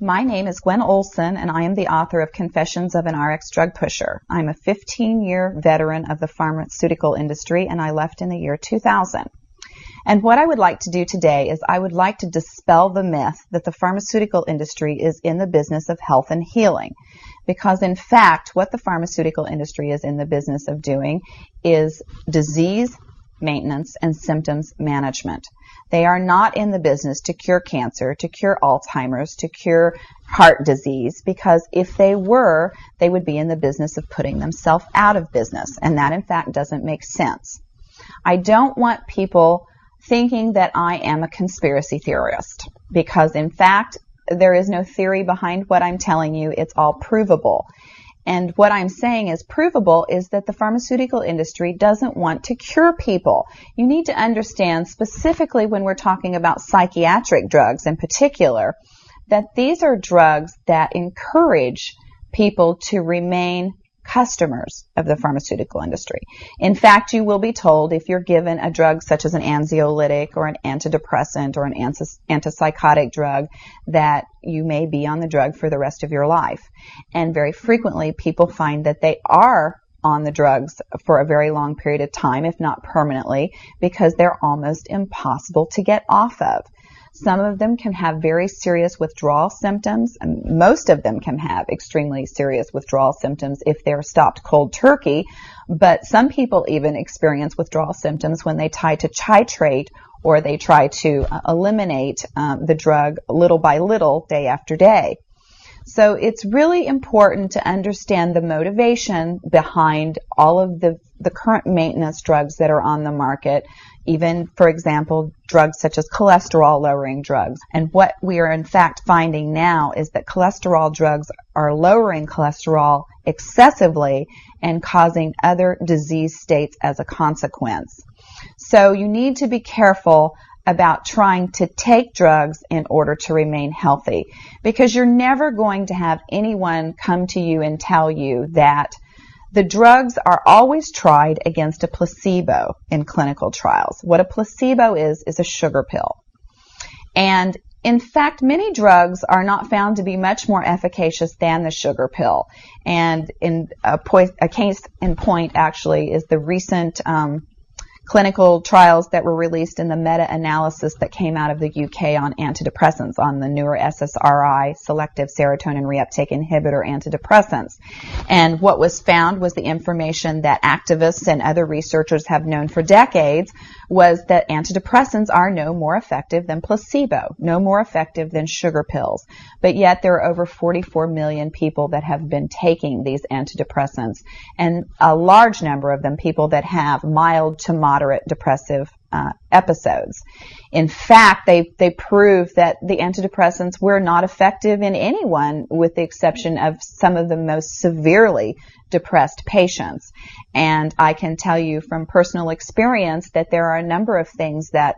My name is Gwen Olson, and I am the author of Confessions of an RX Drug Pusher. I'm a 15-year veteran of the pharmaceutical industry, and I left in the year 2000. And what I would like to do today is I would like to dispel the myth that the pharmaceutical industry is in the business of health and healing. Because in fact, what the pharmaceutical industry is in the business of doing is disease maintenance and symptoms management. They are not in the business to cure cancer, to cure Alzheimer's, to cure heart disease, because if they were, they would be in the business of putting themselves out of business, and that in fact doesn't make sense. I don't want people thinking that I am a conspiracy theorist, because in fact there is no theory behind what I'm telling you. It's all provable. And what I'm saying is provable is that the pharmaceutical industry doesn't want to cure people. You need to understand, specifically when we're talking about psychiatric drugs in particular, that these are drugs that encourage people to remain customers of the pharmaceutical industry. In fact, you will be told if you're given a drug such as an anxiolytic or an antidepressant or an antipsychotic drug that you may be on the drug for the rest of your life. And very frequently people find that they are on the drugs for a very long period of time, if not permanently, because they're almost impossible to get off of. Some of them can have very serious withdrawal symptoms, and most of them can have extremely serious withdrawal symptoms if they're stopped cold turkey, but some people even experience withdrawal symptoms when they try to titrate or they try to eliminate the drug little by little, day after day. So it's really important to understand the motivation behind all of the current maintenance drugs that are on the market, even, for example, drugs such as cholesterol-lowering drugs. And what we are in fact finding now is that cholesterol drugs are lowering cholesterol excessively and causing other disease states as a consequence. So you need to be careful about trying to take drugs in order to remain healthy, because you're never going to have anyone come to you and tell you that the drugs are always tried against a placebo in clinical trials. What a placebo is a sugar pill. And in fact, many drugs are not found to be much more efficacious than the sugar pill. And in a case in point actually is the recent clinical trials that were released in the meta-analysis that came out of the UK on antidepressants, on the newer SSRI, selective serotonin reuptake inhibitor antidepressants. And what was found was the information that activists and other researchers have known for decades, was that antidepressants are no more effective than placebo, no more effective than sugar pills. But yet there are over 44 million people that have been taking these antidepressants, and a large number of them people that have mild to moderate depressive episodes. In fact, they prove that the antidepressants were not effective in anyone with the exception of some of the most severely depressed patients. And I can tell you from personal experience that there are a number of things that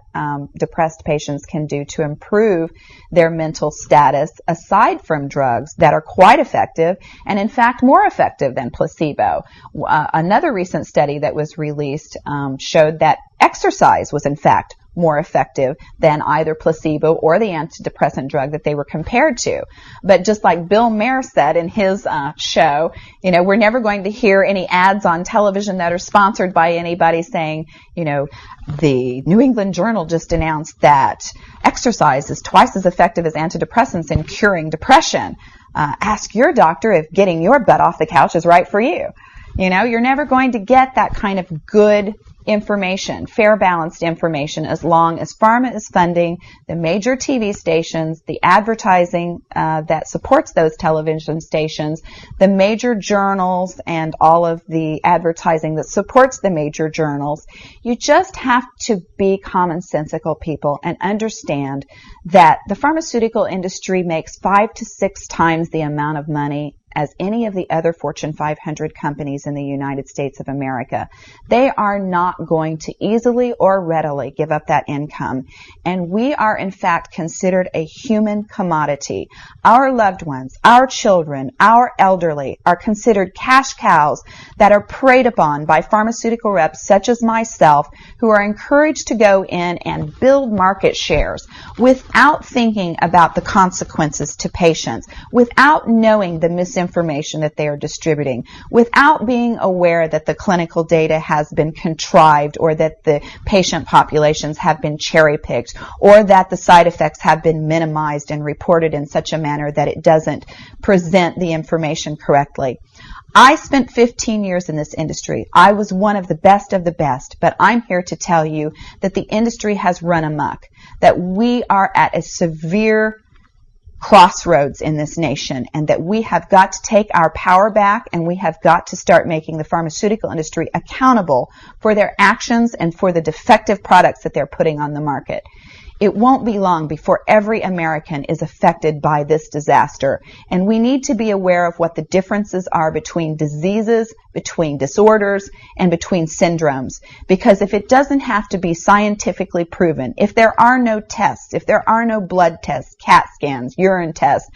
depressed patients can do to improve their mental status aside from drugs that are quite effective and in fact more effective than placebo. Another recent study that was released showed that exercise was in fact more effective than either placebo or the antidepressant drug that they were compared to. But just like Bill Maher said in his show, we're never going to hear any ads on television that are sponsored by anybody saying, the New England Journal just announced that exercise is twice as effective as antidepressants in curing depression. Ask your doctor if getting your butt off the couch is right for you. You're never going to get that kind of good information, fair, balanced information, as long as pharma is funding the major TV stations, the advertising that supports those television stations, the major journals, and all of the advertising that supports the major journals. You just have to be commonsensical people and understand that the pharmaceutical industry makes 5 to 6 times the amount of money as any of the other Fortune 500 companies in the United States of America. They are not going to easily or readily give up that income. And we are, in fact, considered a human commodity. Our loved ones, our children, our elderly are considered cash cows that are preyed upon by pharmaceutical reps such as myself, who are encouraged to go in and build market shares without thinking about the consequences to patients, without knowing the misinformation that they are distributing, without being aware that the clinical data has been contrived, or that the patient populations have been cherry-picked, or that the side effects have been minimized and reported in such a manner that it doesn't present the information correctly. I spent 15 years in this industry. I was one of the best, but I'm here to tell you that the industry has run amok, that we are at a severe crossroads in this nation, and that we have got to take our power back, and we have got to start making the pharmaceutical industry accountable for their actions and for the defective products that they're putting on the market. It won't be long before every American is affected by this disaster, and we need to be aware of what the differences are between diseases, between disorders, and between syndromes. Because if it doesn't have to be scientifically proven, if there are no tests, if there are no blood tests, CAT scans, urine tests,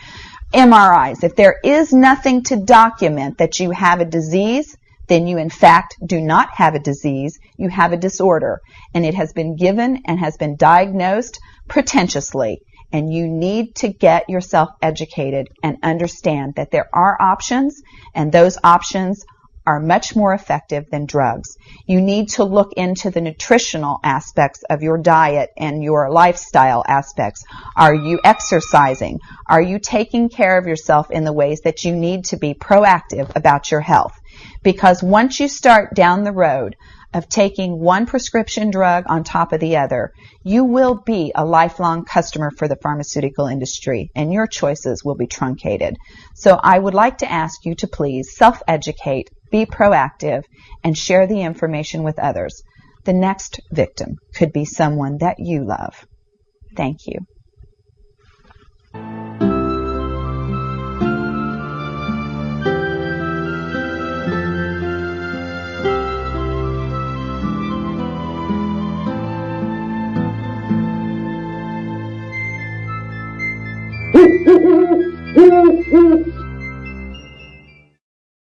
MRIs, if there is nothing to document that you have a disease, then you in fact do not have a disease, you have a disorder, and it has been given and has been diagnosed pretentiously, and you need to get yourself educated and understand that there are options, and those options are much more effective than drugs. You need to look into the nutritional aspects of your diet and your lifestyle aspects. Are you exercising? Are you taking care of yourself in the ways that you need to be proactive about your health? Because once you start down the road of taking one prescription drug on top of the other, you will be a lifelong customer for the pharmaceutical industry, and your choices will be truncated. So I would like to ask you to please self-educate, be proactive, and share the information with others. The next victim could be someone that you love. Thank you.